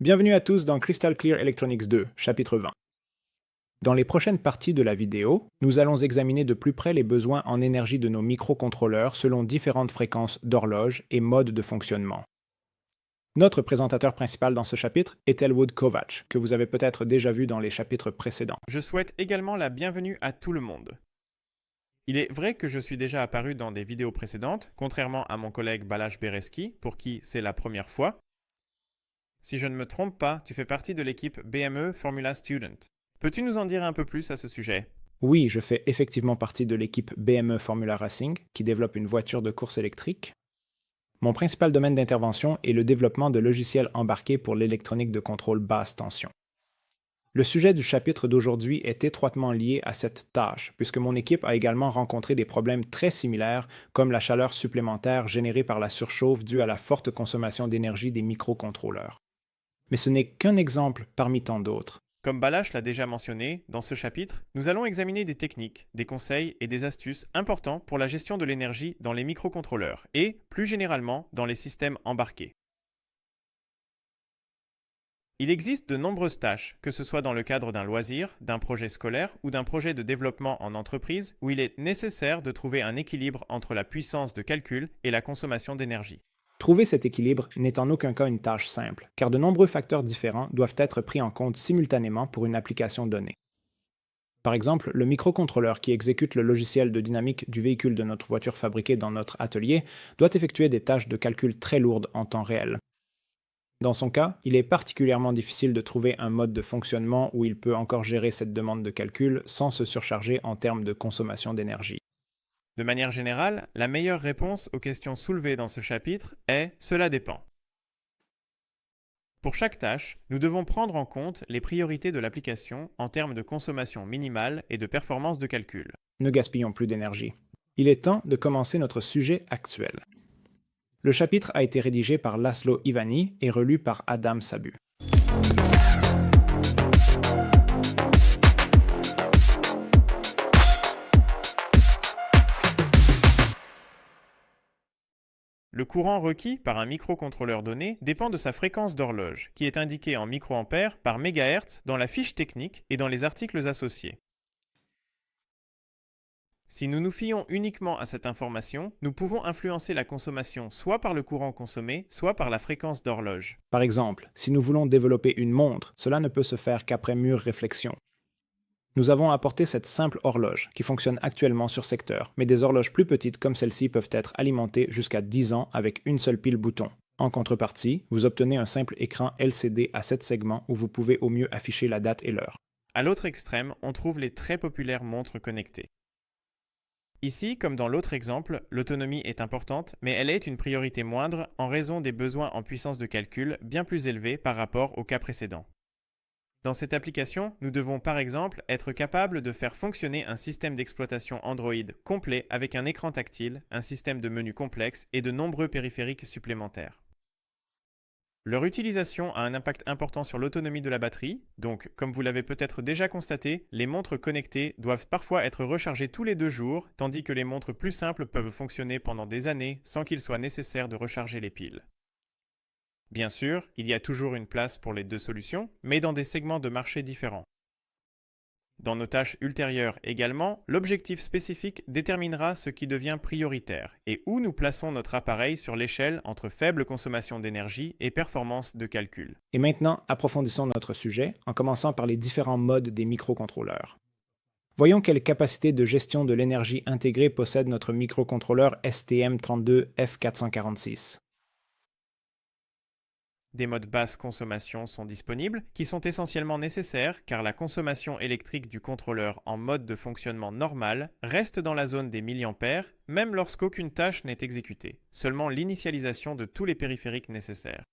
Bienvenue à tous dans Crystal Clear Electronics 2, chapitre 20. Dans les prochaines parties de la vidéo, nous allons examiner de plus près les besoins en énergie de nos microcontrôleurs selon différentes fréquences d'horloge et modes de fonctionnement. Notre présentateur principal dans ce chapitre est Elwood Kovacs, que vous avez peut-être déjà vu dans les chapitres précédents. Je souhaite également la bienvenue à tout le monde. Il est vrai que je suis déjà apparu dans des vidéos précédentes, contrairement à mon collègue Balázs Bereski, pour qui c'est la première fois. Si je ne me trompe pas, tu fais partie de l'équipe BME Formula Student. Peux-tu nous en dire un peu plus à ce sujet? Oui, je fais effectivement partie de l'équipe BME Formula Racing, qui développe une voiture de course électrique. Mon principal domaine d'intervention est le développement de logiciels embarqués pour l'électronique de contrôle basse tension. Le sujet du chapitre d'aujourd'hui est étroitement lié à cette tâche, puisque mon équipe a également rencontré des problèmes très similaires, comme la chaleur supplémentaire générée par la surchauffe due à la forte consommation d'énergie des microcontrôleurs. Mais ce n'est qu'un exemple parmi tant d'autres. Comme Balázs l'a déjà mentionné, dans ce chapitre, nous allons examiner des techniques, des conseils et des astuces importants pour la gestion de l'énergie dans les microcontrôleurs et, plus généralement, dans les systèmes embarqués. Il existe de nombreuses tâches, que ce soit dans le cadre d'un loisir, d'un projet scolaire ou d'un projet de développement en entreprise, où il est nécessaire de trouver un équilibre entre la puissance de calcul et la consommation d'énergie. Trouver cet équilibre n'est en aucun cas une tâche simple, car de nombreux facteurs différents doivent être pris en compte simultanément pour une application donnée. Par exemple, le microcontrôleur qui exécute le logiciel de dynamique du véhicule de notre voiture fabriquée dans notre atelier doit effectuer des tâches de calcul très lourdes en temps réel. Dans son cas, il est particulièrement difficile de trouver un mode de fonctionnement où il peut encore gérer cette demande de calcul sans se surcharger en termes de consommation d'énergie. De manière générale, la meilleure réponse aux questions soulevées dans ce chapitre est « cela dépend ». Pour chaque tâche, nous devons prendre en compte les priorités de l'application en termes de consommation minimale et de performance de calcul. Ne gaspillons plus d'énergie. Il est temps de commencer notre sujet actuel. Le chapitre a été rédigé par Laszlo Iványi et relu par Adam Sabu. Le courant requis par un microcontrôleur donné dépend de sa fréquence d'horloge, qui est indiquée en microampères par mégahertz dans la fiche technique et dans les articles associés. Si nous nous fions uniquement à cette information, nous pouvons influencer la consommation soit par le courant consommé, soit par la fréquence d'horloge. Par exemple, si nous voulons développer une montre, cela ne peut se faire qu'après mûre réflexion. Nous avons apporté cette simple horloge, qui fonctionne actuellement sur secteur, mais des horloges plus petites comme celle-ci peuvent être alimentées jusqu'à 10 ans avec une seule pile bouton. En contrepartie, vous obtenez un simple écran LCD à 7 segments où vous pouvez au mieux afficher la date et l'heure. À l'autre extrême, on trouve les très populaires montres connectées. Ici, comme dans l'autre exemple, l'autonomie est importante, mais elle est une priorité moindre en raison des besoins en puissance de calcul bien plus élevés par rapport au cas précédent. Dans cette application, nous devons par exemple être capables de faire fonctionner un système d'exploitation Android complet avec un écran tactile, un système de menu complexe et de nombreux périphériques supplémentaires. Leur utilisation a un impact important sur l'autonomie de la batterie, donc comme vous l'avez peut-être déjà constaté, les montres connectées doivent parfois être rechargées tous les 2 jours, tandis que les montres plus simples peuvent fonctionner pendant des années sans qu'il soit nécessaire de recharger les piles. Bien sûr, il y a toujours une place pour les 2 solutions, mais dans des segments de marché différents. Dans nos tâches ultérieures également, l'objectif spécifique déterminera ce qui devient prioritaire et où nous plaçons notre appareil sur l'échelle entre faible consommation d'énergie et performance de calcul. Et maintenant, approfondissons notre sujet en commençant par les différents modes des microcontrôleurs. Voyons quelle capacité de gestion de l'énergie intégrée possède notre microcontrôleur STM32F446. Des modes basse consommation sont disponibles, qui sont essentiellement nécessaires car la consommation électrique du contrôleur en mode de fonctionnement normal reste dans la zone des milliampères, même lorsqu'aucune tâche n'est exécutée, seulement l'initialisation de tous les périphériques nécessaires.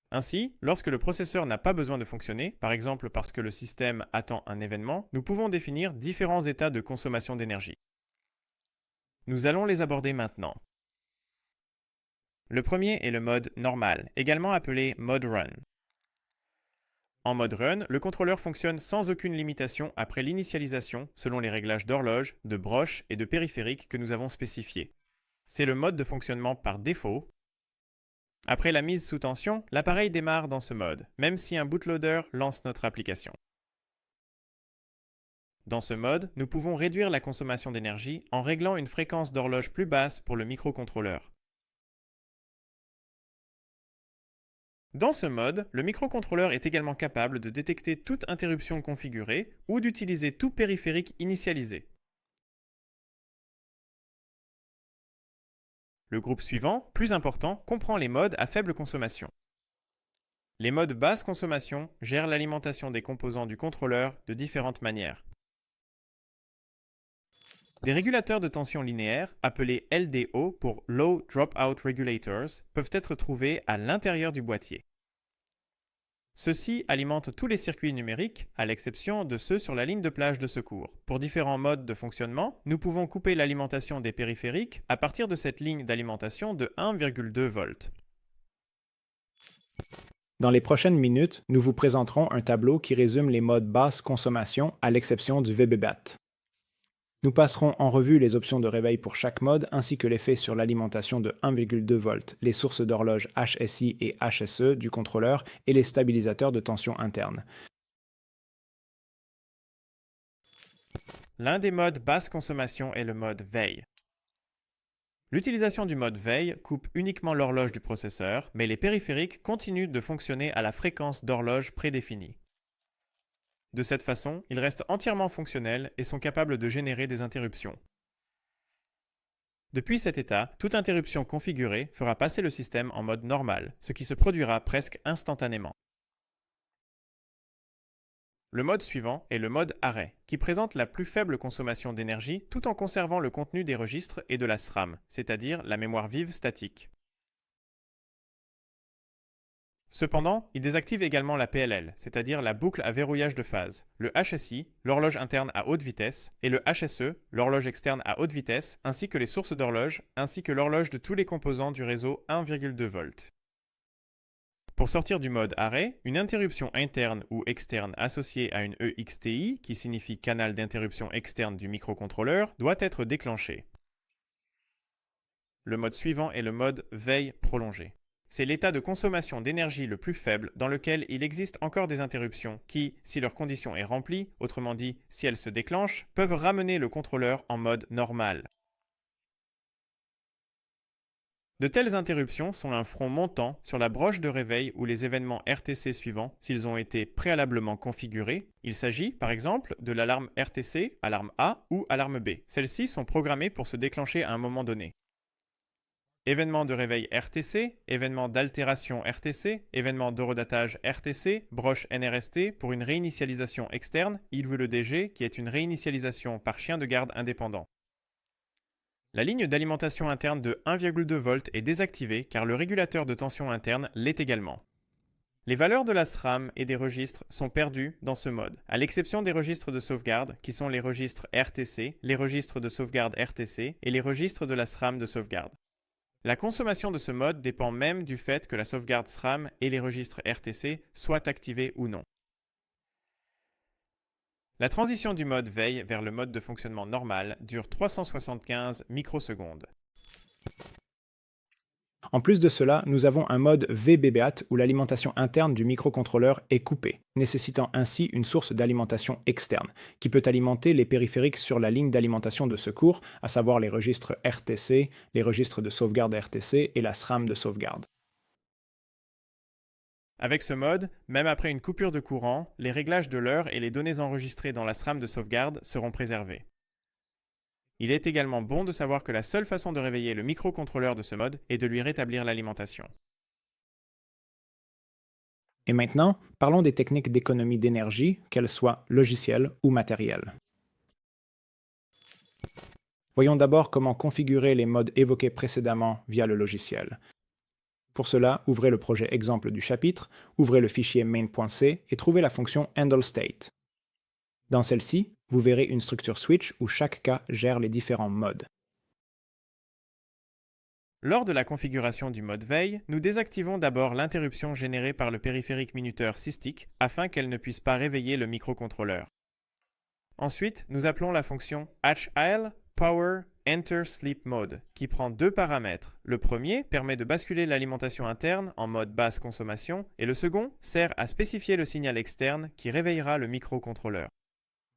Ainsi, lorsque le processeur n'a pas besoin de fonctionner, par exemple parce que le système attend un événement, nous pouvons définir différents états de consommation d'énergie. Nous allons les aborder maintenant. Le premier est le mode normal, également appelé mode run. En mode run, le contrôleur fonctionne sans aucune limitation après l'initialisation selon les réglages d'horloge, de broche et de périphériques que nous avons spécifiés. C'est le mode de fonctionnement par défaut Après la mise sous tension, l'appareil démarre dans ce mode, même si un bootloader lance notre application. Dans ce mode, nous pouvons réduire la consommation d'énergie en réglant une fréquence d'horloge plus basse pour le microcontrôleur. Dans ce mode, le microcontrôleur est également capable de détecter toute interruption configurée ou d'utiliser tout périphérique initialisé. Le groupe suivant, plus important, comprend les modes à faible consommation. Les modes basse consommation gèrent l'alimentation des composants du contrôleur de différentes manières. Des régulateurs de tension linéaire, appelés LDO pour Low Dropout Regulators, peuvent être trouvés à l'intérieur du boîtier. Ceux-ci alimentent tous les circuits numériques, à l'exception de ceux sur la ligne de plage de secours. Pour différents modes de fonctionnement, nous pouvons couper l'alimentation des périphériques à partir de cette ligne d'alimentation de 1,2 volts. Dans les prochaines minutes, nous vous présenterons un tableau qui résume les modes basse consommation à l'exception du VBBAT. Nous passerons en revue les options de réveil pour chaque mode ainsi que l'effet sur l'alimentation de 1,2 volts, les sources d'horloge HSI et HSE du contrôleur et les stabilisateurs de tension interne. L'un des modes basse consommation est le mode veille. L'utilisation du mode veille coupe uniquement l'horloge du processeur, mais les périphériques continuent de fonctionner à la fréquence d'horloge prédéfinie. De cette façon, ils restent entièrement fonctionnels et sont capables de générer des interruptions. Depuis cet état, toute interruption configurée fera passer le système en mode normal, ce qui se produira presque instantanément. Le mode suivant est le mode arrêt, qui présente la plus faible consommation d'énergie tout en conservant le contenu des registres et de la SRAM, c'est-à-dire la mémoire vive statique. Cependant, il désactive également la PLL, c'est-à-dire la boucle à verrouillage de phase, le HSI, l'horloge interne à haute vitesse, et le HSE, l'horloge externe à haute vitesse, ainsi que les sources d'horloge, ainsi que l'horloge de tous les composants du réseau 1,2 volts. Pour sortir du mode arrêt, une interruption interne ou externe associée à une EXTI, qui signifie canal d'interruption externe du microcontrôleur, doit être déclenchée. Le mode suivant est le mode veille prolongée. C'est l'état de consommation d'énergie le plus faible dans lequel il existe encore des interruptions qui, si leur condition est remplie, autrement dit si elles se déclenchent, peuvent ramener le contrôleur en mode normal. De telles interruptions sont un front montant sur la broche de réveil ou les événements RTC suivants s'ils ont été préalablement configurés. Il s'agit, par exemple, de l'alarme RTC, alarme A ou alarme B. Celles-ci sont programmées pour se déclencher à un moment donné. Événements de réveil RTC, événements d'altération RTC, événements d'horodatage RTC, broche NRST pour une réinitialisation externe, IWDG qui est une réinitialisation par chien de garde indépendant. La ligne d'alimentation interne de 1,2 volts est désactivée car le régulateur de tension interne l'est également. Les valeurs de la SRAM et des registres sont perdues dans ce mode, à l'exception des registres de sauvegarde qui sont les registres RTC, les registres de sauvegarde RTC et les registres de la SRAM de sauvegarde. La consommation de ce mode dépend même du fait que la sauvegarde SRAM et les registres RTC soient activés ou non. La transition du mode veille vers le mode de fonctionnement normal dure 375 microsecondes. En plus de cela, nous avons un mode VBBAT où l'alimentation interne du microcontrôleur est coupée, nécessitant ainsi une source d'alimentation externe, qui peut alimenter les périphériques sur la ligne d'alimentation de secours, à savoir les registres RTC, les registres de sauvegarde RTC et la SRAM de sauvegarde. Avec ce mode, même après une coupure de courant, les réglages de l'heure et les données enregistrées dans la SRAM de sauvegarde seront préservés. Il est également bon de savoir que la seule façon de réveiller le microcontrôleur de ce mode est de lui rétablir l'alimentation. Et maintenant, parlons des techniques d'économie d'énergie, qu'elles soient logicielles ou matérielles. Voyons d'abord comment configurer les modes évoqués précédemment via le logiciel. Pour cela, ouvrez le projet exemple du chapitre, ouvrez le fichier main.c et trouvez la fonction handleState. Dans celle-ci, vous verrez une structure switch où chaque cas gère les différents modes. Lors de la configuration du mode veille, nous désactivons d'abord l'interruption générée par le périphérique minuteur SysTick afin qu'elle ne puisse pas réveiller le microcontrôleur. Ensuite, nous appelons la fonction HIL Power Enter Sleep Mode, qui prend deux paramètres. Le premier permet de basculer l'alimentation interne en mode basse consommation, et le second sert à spécifier le signal externe qui réveillera le microcontrôleur.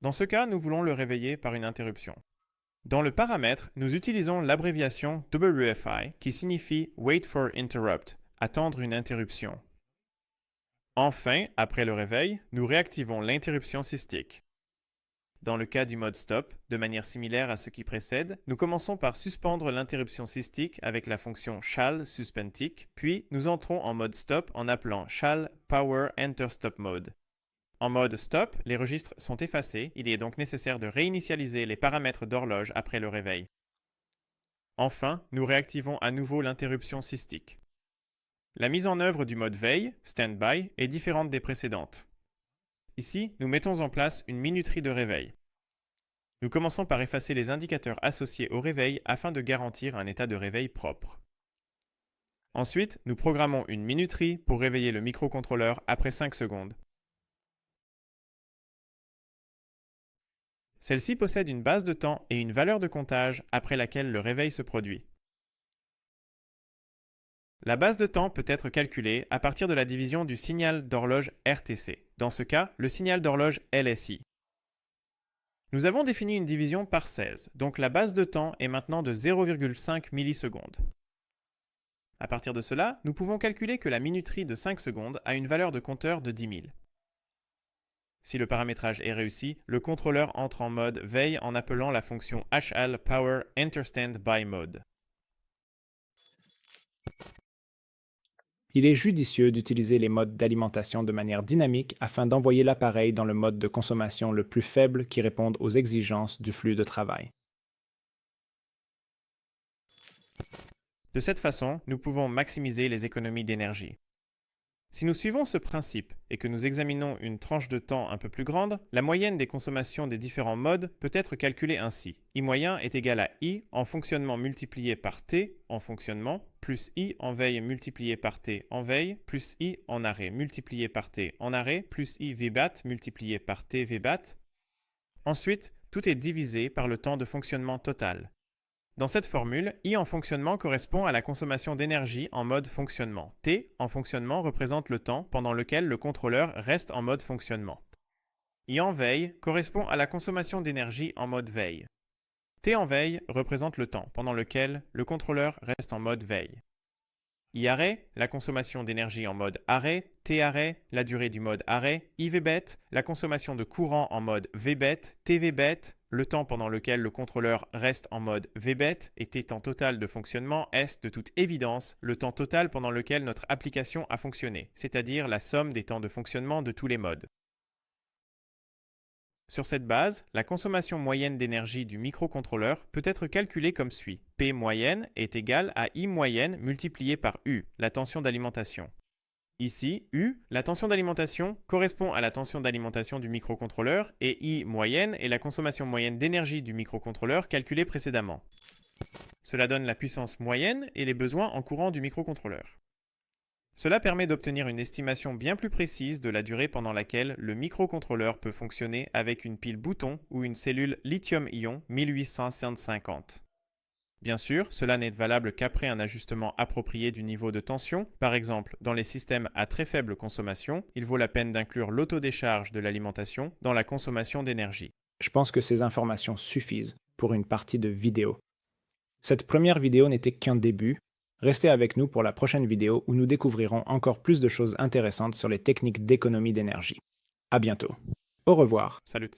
Dans ce cas, nous voulons le réveiller par une interruption. Dans le paramètre, nous utilisons l'abréviation WFI qui signifie Wait for Interrupt, attendre une interruption. Enfin, après le réveil, nous réactivons l'interruption cystique. Dans le cas du mode stop, de manière similaire à ce qui précède, nous commençons par suspendre l'interruption cystique avec la fonction shall suspend tick, puis nous entrons en mode stop en appelant shall power enter stop mode. En mode stop, les registres sont effacés, il est donc nécessaire de réinitialiser les paramètres d'horloge après le réveil. Enfin, nous réactivons à nouveau l'interruption cystique. La mise en œuvre du mode veille, standby, est différente des précédentes. Ici, nous mettons en place une minuterie de réveil. Nous commençons par effacer les indicateurs associés au réveil afin de garantir un état de réveil propre. Ensuite, nous programmons une minuterie pour réveiller le microcontrôleur après 5 secondes. Celle-ci possède une base de temps et une valeur de comptage après laquelle le réveil se produit. La base de temps peut être calculée à partir de la division du signal d'horloge RTC, dans ce cas, le signal d'horloge LSI. Nous avons défini une division par 16, donc la base de temps est maintenant de 0,5 millisecondes. À partir de cela, nous pouvons calculer que la minuterie de 5 secondes a une valeur de compteur de 10 000. Si le paramétrage est réussi, le contrôleur entre en mode veille en appelant la fonction HL Power Enter Standby Mode. Il est judicieux d'utiliser les modes d'alimentation de manière dynamique afin d'envoyer l'appareil dans le mode de consommation le plus faible qui réponde aux exigences du flux de travail. De cette façon, nous pouvons maximiser les économies d'énergie. Si nous suivons ce principe et que nous examinons une tranche de temps un peu plus grande, la moyenne des consommations des différents modes peut être calculée ainsi. I moyen est égal à I en fonctionnement multiplié par T en fonctionnement, plus I en veille multiplié par T en veille, plus I en arrêt multiplié par T en arrêt, plus I VBAT multiplié par T VBAT. Ensuite, tout est divisé par le temps de fonctionnement total. Dans cette formule, I en fonctionnement correspond à la consommation d'énergie en mode fonctionnement. T en fonctionnement représente le temps pendant lequel le contrôleur reste en mode fonctionnement. I en veille correspond à la consommation d'énergie en mode veille. T en veille représente le temps pendant lequel le contrôleur reste en mode veille. I arrêt, la consommation d'énergie en mode arrêt. T arrêt, la durée du mode arrêt. I VBET, la consommation de courant en mode VBET. T VBET, le temps pendant lequel le contrôleur reste en mode VBET, et T temps total de fonctionnement est, de toute évidence, le temps total pendant lequel notre application a fonctionné, c'est-à-dire la somme des temps de fonctionnement de tous les modes. Sur cette base, la consommation moyenne d'énergie du microcontrôleur peut être calculée comme suit. P moyenne est égale à I moyenne multiplié par U, la tension d'alimentation. Ici, U, la tension d'alimentation, correspond à la tension d'alimentation du microcontrôleur et I moyenne est la consommation moyenne d'énergie du microcontrôleur calculée précédemment. Cela donne la puissance moyenne et les besoins en courant du microcontrôleur. Cela permet d'obtenir une estimation bien plus précise de la durée pendant laquelle le microcontrôleur peut fonctionner avec une pile bouton ou une cellule lithium-ion 1850. Bien sûr, cela n'est valable qu'après un ajustement approprié du niveau de tension. Par exemple, dans les systèmes à très faible consommation, il vaut la peine d'inclure l'autodécharge de l'alimentation dans la consommation d'énergie. Je pense que ces informations suffisent pour une partie de vidéo. Cette première vidéo n'était qu'un début. Restez avec nous pour la prochaine vidéo où nous découvrirons encore plus de choses intéressantes sur les techniques d'économie d'énergie. À bientôt. Au revoir. Salut.